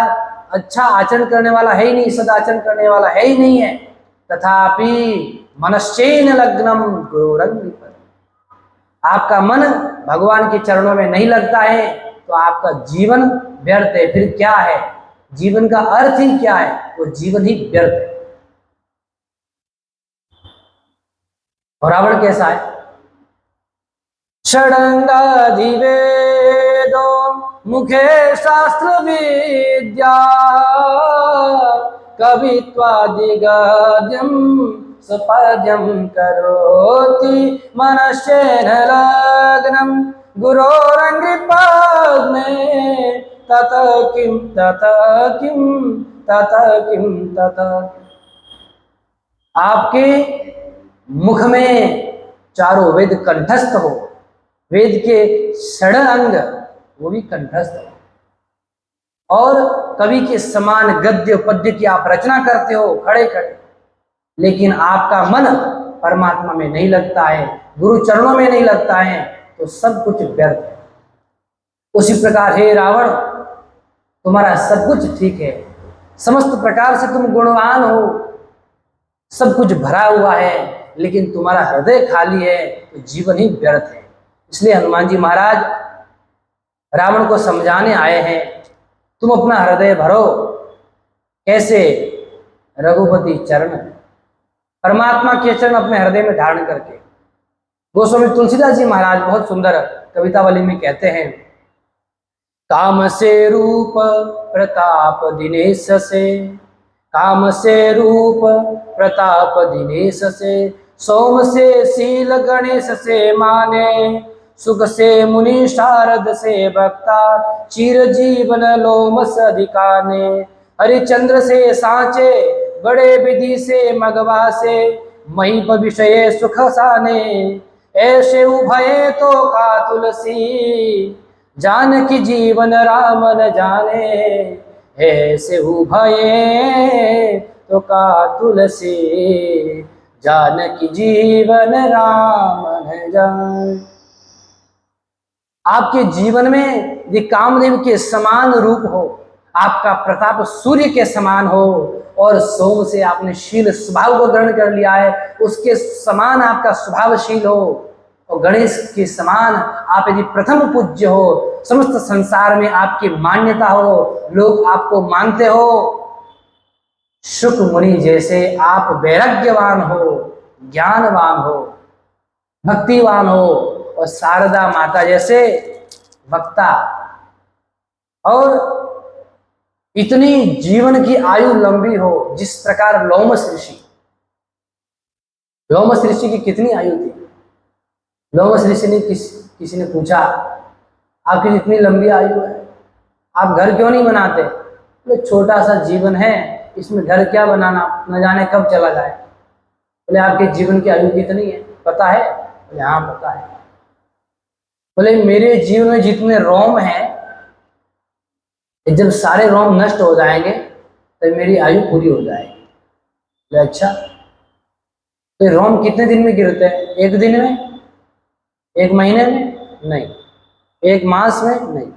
S1: अच्छा आचरण करने वाला है ही नहीं, सदाचरण करने वाला है ही नहीं है। तथापि मनश्चैन लग्नम गुरोरंघ्रिपद्मे, आपका मन भगवान के चरणों में नहीं लगता है तो आपका जीवन व्यर्थ है। फिर क्या है जीवन का अर्थ ही क्या है? वो जीवन ही व्यर्थ है। और रावण कैसा है? षडंगाधिवेदो मुखे शास्त्र विद्या कवित्वादिगद्यं सुपद्यं करोति मनश्चैन लग्नं गुरोरंघ्रिपद्मे तत किं तत किं तत किं तत। आपके मुख में चारों वेद कंठस्थ हो, वेद के षड अंग वो भी कंठस्थ हो, और कवि के समान गद्य पद्य की आप रचना करते हो खड़े खड़े, लेकिन आपका मन परमात्मा में नहीं लगता है, गुरु चरणों में नहीं लगता है, तो सब कुछ व्यर्थ है। उसी प्रकार हे रावण, तुम्हारा सब कुछ ठीक है, समस्त प्रकार से तुम गुणवान हो, सब कुछ भरा हुआ है, लेकिन तुम्हारा हृदय खाली है तो जीवन ही व्यर्थ है। इसलिए हनुमान जी महाराज रावण को समझाने आए हैं, तुम अपना हृदय भरो। कैसे? रघुपति चरण, परमात्मा के चरण अपने हृदय में धारण करके। गोस्वामी तुलसीदास जी महाराज बहुत सुंदर कवितावली में कहते हैं, काम से रूप प्रताप दिनेश से, काम से रूप प्रताप दिनेश से, सोम से शील गणेश से माने, सुख से मुनि शारद से भक्ता, चिर जीवन लोम सधिकाने, हरिचंद्र से सांचे बड़े विधि से मगवा से, महीप विषय सुख साने, ऐसे उभये तो का तुलसी, जानकी जीवन राम न जाने, ऐसे उभये तो का तुलसी, जानकी जीवन राम न जाने। आपके जीवन में यदि कामदेव के समान रूप हो, आपका प्रताप सूर्य के समान हो, और सोम से आपने शील स्वभाव को ग्रहण कर लिया है, उसके समान आपका स्वभावशील हो, और गणेश के समान आप यदि प्रथम पूज्य हो, समस्त संसार में आपकी मान्यता हो, लोग आपको मानते हो, शुक मुनि जैसे आप वैराग्यवान हो, ज्ञानवान हो, भक्तिवान हो, और शारदा माता जैसे वक्ता और इतनी जीवन की आयु लंबी हो, जिस प्रकार लोमस ऋषि की कितनी आयु थी। लोमस ऋषि ने किसी ने पूछा, आपकी इतनी लंबी आयु है, आप घर क्यों नहीं बनाते? बोले छोटा सा जीवन है, इसमें घर क्या बनाना, न जाने कब चला जाए। बोले आपके जीवन की आयु कितनी है पता है? बोले हाँ पता है। बोले मेरे जीवन में जितने रोम हैं, जब सारे रोम नष्ट हो जाएंगे तो मेरी आयु पूरी हो जाएगी। बोले अच्छा, तो रोम कितने दिन में गिरते हैं? एक दिन में, एक महीने में नहीं, एक मास में नहीं,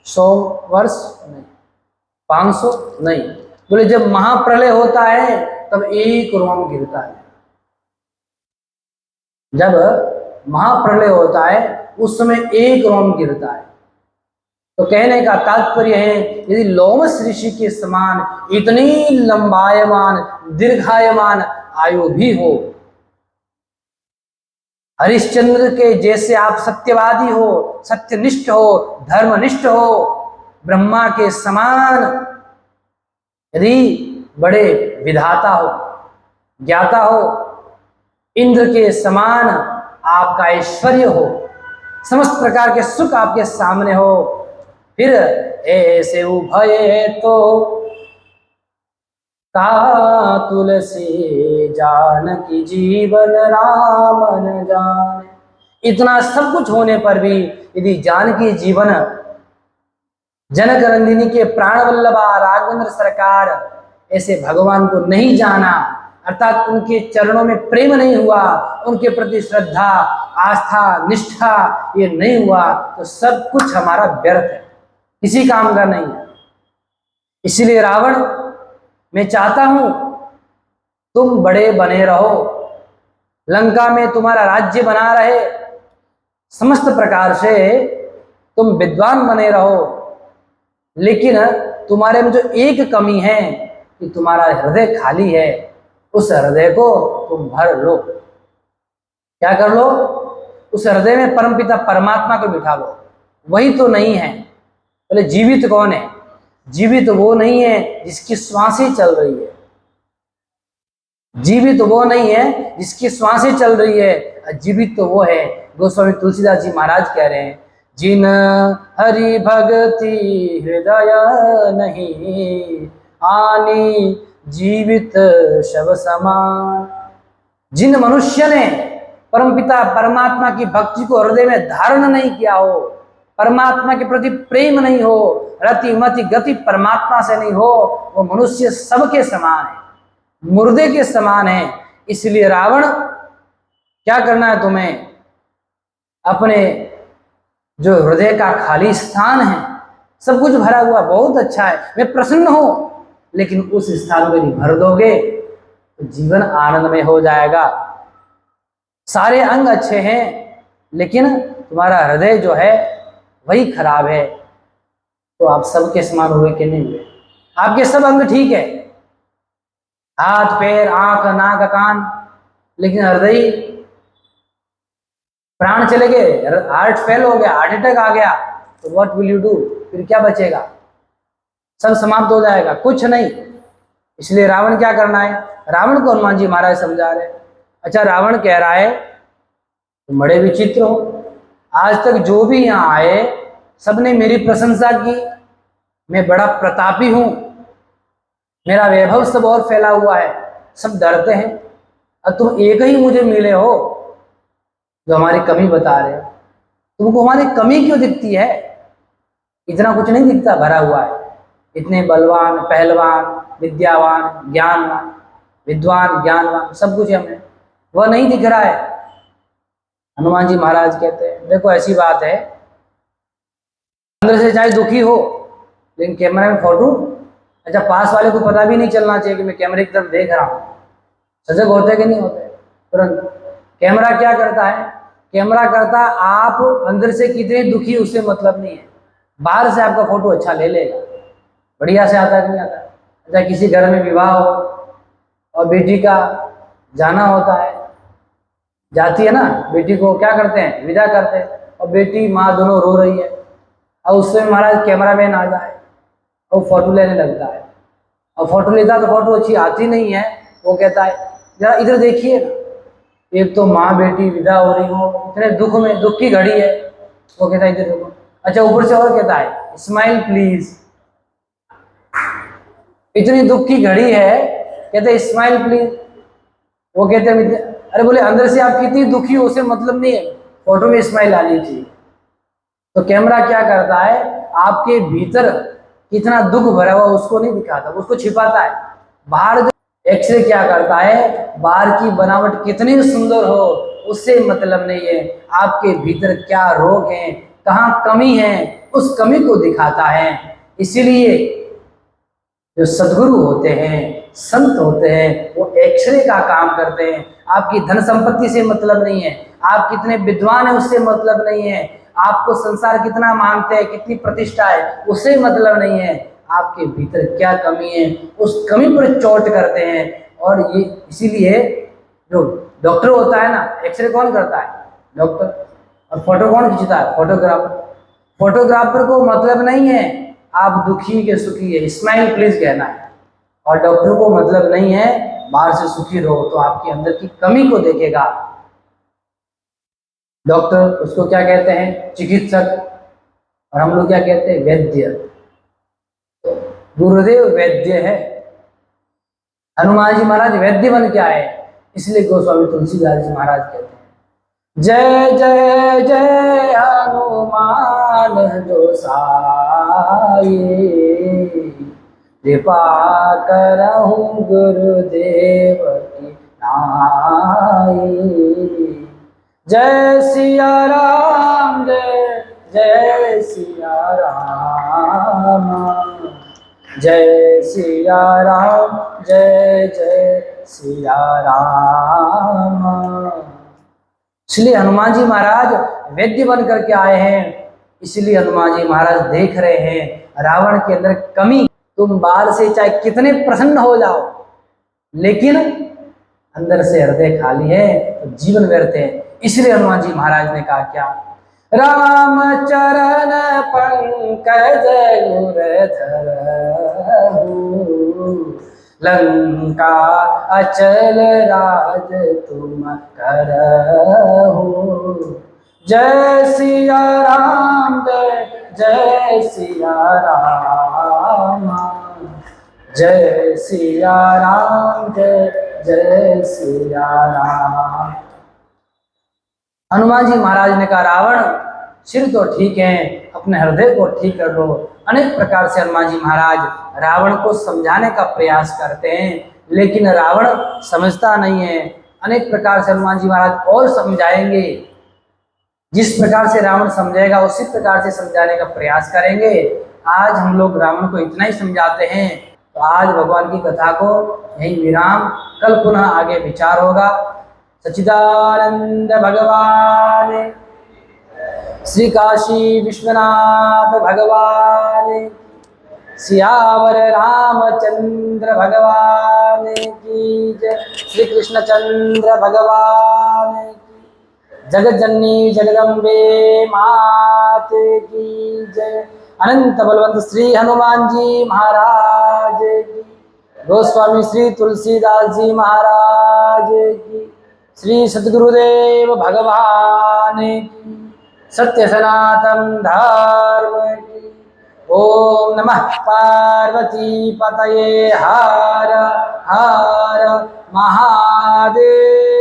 S1: 100 वर्ष नहीं, 500 नहीं। बोले जब महाप्रलय होता है तब एक रोम गिरता है। जब महाप्रलय होता है उस समय एक रोम गिरता है। तो कहने का तात्पर्य है, यदि लोमस ऋषि के समान इतनी लंबायमान दीर्घायमान आयु भी हो, हरिश्चंद्र के जैसे आप सत्यवादी हो, सत्यनिष्ठ हो, धर्मनिष्ठ हो, ब्रह्मा के समान यदि बड़े विधाता हो, ज्ञाता हो, इंद्र के समान आपका ऐश्वर्य हो, समस्त प्रकार के सुख आपके सामने हो, फिर ऐसे उभये तो का तुलसी जानकी जीवन राम न जाने। इतना सब कुछ होने पर भी यदि जानकी जीवन जनक नंदिनी के प्राण वल्लभा राघवेंद्र सरकार ऐसे भगवान को नहीं जाना, अर्थात उनके चरणों में प्रेम नहीं हुआ, उनके प्रति श्रद्धा आस्था निष्ठा ये नहीं हुआ, तो सब कुछ हमारा व्यर्थ है, किसी काम का नहीं है। इसलिए रावण, मैं चाहता हूं तुम बड़े बने रहो, लंका में तुम्हारा राज्य बना रहे, समस्त प्रकार से तुम विद्वान बने रहो, लेकिन तुम्हारे में जो एक कमी है कि तुम्हारा हृदय खाली है, उस हृदय को तुम भर लो। क्या कर लो? उस हृदय में परमपिता परमात्मा को बिठा लो। वही तो नहीं है। बोले जीवित कौन है? जीवित वो नहीं है जिसकी श्वासें चल रही है, जीवित वो नहीं है जिसकी श्वासें चल रही है, जीवित तो वो है, गोस्वामी तुलसीदास जी महाराज कह रहे हैं, जिन हरि भक्ति हृदय नहीं आनी जीवित शव समान। जिन मनुष्य ने परमपिता परमात्मा की भक्ति को हृदय में धारण नहीं किया हो, परमात्मा के प्रति प्रेम नहीं हो, रति मति गति परमात्मा से नहीं हो, वो मनुष्य सबके समान है, मुर्दे के समान है। इसलिए रावण, क्या करना है तुम्हें? अपने जो हृदय का खाली स्थान है, सब कुछ भरा हुआ बहुत अच्छा है, मैं प्रसन्न हूं, लेकिन उस स्थान को यदि भर दोगे तो जीवन आनंदमय हो जाएगा। सारे अंग अच्छे हैं, लेकिन तुम्हारा हृदय जो है वही खराब है, तो आप सबके समान हुए कि नहीं हुए? आपके सब अंग ठीक है, हाथ पैर आंख नाक कान, लेकिन हृदय, प्राण चले गए, हार्ट फेल हो गया, हार्ट अटैक आ गया, तो व्हाट विल यू डू? फिर क्या बचेगा? सब समाप्त हो जाएगा, कुछ नहीं। इसलिए रावण क्या करना है? रावण को हनुमान जी महाराज समझा रहे। अच्छा, रावण कह रहा है तुम बड़े विचित्र हो, आज तक जो भी यहाँ आए सबने मेरी प्रशंसा की, मैं बड़ा प्रतापी हूं, मेरा वैभव सब और फैला हुआ है, सब डरते हैं, और तुम एक ही मुझे मिले हो जो हमारी कमी बता रहे हो। तुमको हमारी कमी क्यों दिखती है? इतना कुछ नहीं दिखता, भरा हुआ है, इतने बलवान पहलवान विद्यावान ज्ञानवान विद्वान ज्ञानवान सब कुछ हमें, वह नहीं दिख रहा है। हनुमान जी महाराज कहते हैं देखो ऐसी बात है, अंदर से चाहे दुखी हो, लेकिन कैमरे में फोटो, अच्छा पास वाले को पता भी नहीं चलना चाहिए कि मैं कैमरे की तरफ देख रहा हूँ। सजग होते कि नहीं होते? तुरंत कैमरा क्या करता है? कैमरा करता आप अंदर से कितने दुखी उससे मतलब नहीं है, बाहर से आपका फोटो अच्छा ले लेगा, बढ़िया से आता है कि नहीं आता? अच्छा किसी घर में विवाह हो और बेटी का जाना होता है, जाती है ना, बेटी को क्या करते हैं? विदा करते हैं, और बेटी माँ दोनों रो रही है, और उससे महाराज कैमरा मैन आ जाए वो फोटो लेने लगता है। और फोटो लेता तो फोटो अच्छी आती नहीं है। वो कहता है जरा इधर देखिए ना, एक तो माँ बेटी विदा हो रही हो, इतने दुख में, दुख की घड़ी है। वो कहता है इधर देखो। अच्छा ऊपर से और कहता है स्माइल प्लीज। इतनी दुख की घड़ी है, कहते हैं स्माइल प्लीज। वो कहते हैं अरे बोले अंदर से आप कितनी दुखी हो उसे मतलब नहीं है, फोटो में स्माइल आनी चाहिए। तो कैमरा क्या करता है, आपके भीतर कितना दुख भरा हुआ उसको नहीं दिखाता, उसको छिपाता है। बाहर जो एक्सरे क्या करता है, बाहर की बनावट कितनी सुंदर हो उससे मतलब नहीं है, आपके भीतर क्या रोग है, कहाँ कमी है, उस कमी को दिखाता है। इसीलिए जो सदगुरु होते हैं, संत होते हैं, वो एक्सरे का काम करते हैं। आपकी धन संपत्ति से मतलब नहीं है, आप कितने विद्वान हैं उससे मतलब नहीं है, आपको संसार कितना मानते हैं, कितनी प्रतिष्ठा है उससे मतलब नहीं है, आपके भीतर क्या कमी है उस कमी पर चोट करते हैं। और ये इसीलिए जो डॉक्टर होता है ना, एक्सरे कौन करता है, डॉक्टर। और फोटो कौन खींचता है, फोटोग्राफर। फोटोग्राफर को मतलब नहीं है आप दुखी के सुखी है, स्माइल प्लीज कहना है। और डॉक्टर को मतलब नहीं है बाहर से सुखी रहो, तो आपके अंदर की कमी को देखेगा। डॉक्टर उसको क्या कहते हैं, चिकित्सक। और हम लोग क्या कहते हैं, वैद्य। तो गुरुदेव वैद्य है, हनुमान जी महाराज वैद्य बन के आए। इसलिए गोस्वामी तुलसीदास जी महाराज कहते हैं जय जय जय हनुमान जो साई, कृपा करहु गुरुदेव की नाई। जय सिया राम, जय जय सिया राम, जय सिया राम, जय जय सिया राम। इसलिए हनुमान जी महाराज वैद्य बन करके आए हैं। इसलिए हनुमान जी महाराज देख रहे हैं रावण के अंदर कमी। तुम बाहर से चाहे कितने प्रसन्न हो जाओ, लेकिन अंदर से हृदय खाली है तो जीवन व्यर्थ है। इसलिए हनुमान जी महाराज ने कहा क्या, राम चरण पंकज उर धरहु, लंका अचल राज तुम करहु। जय सिया राम, जय जय सिया राम, जय सिया राम, जय जय सिया राम। हनुमान जी महाराज ने कहा रावण सिर तो ठीक है, अपने हृदय को ठीक कर लो। अनेक प्रकार से हनुमान जी महाराज रावण को समझाने का प्रयास करते हैं, लेकिन रावण समझता नहीं है। अनेक प्रकार से हनुमान जी महाराज और समझाएंगे, जिस प्रकार से रावण समझेगा उसी प्रकार से समझाने का प्रयास करेंगे। आज हम लोग रावण को इतना ही समझाते हैं। तो आज भगवान की कथा को यही विराम, कल पुनः आगे विचार होगा। सच्चिदानंद भगवान, श्री काशी विश्वनाथ भगवान, सियावर रामचंद्र भगवान की जय। श्री कृष्णचंद्र भगवान की, जगत जननी जगदम्बे मात की जय। अनंत बलवंत श्री हनुमान जी महाराज की, गोस्वामी श्री तुलसीदास जी महाराज की, श्री सद्गुरुदेव भगवान की, सत्य सनातन धर्म की। ओम नमः पार्वती पतये, हर हर महादेव।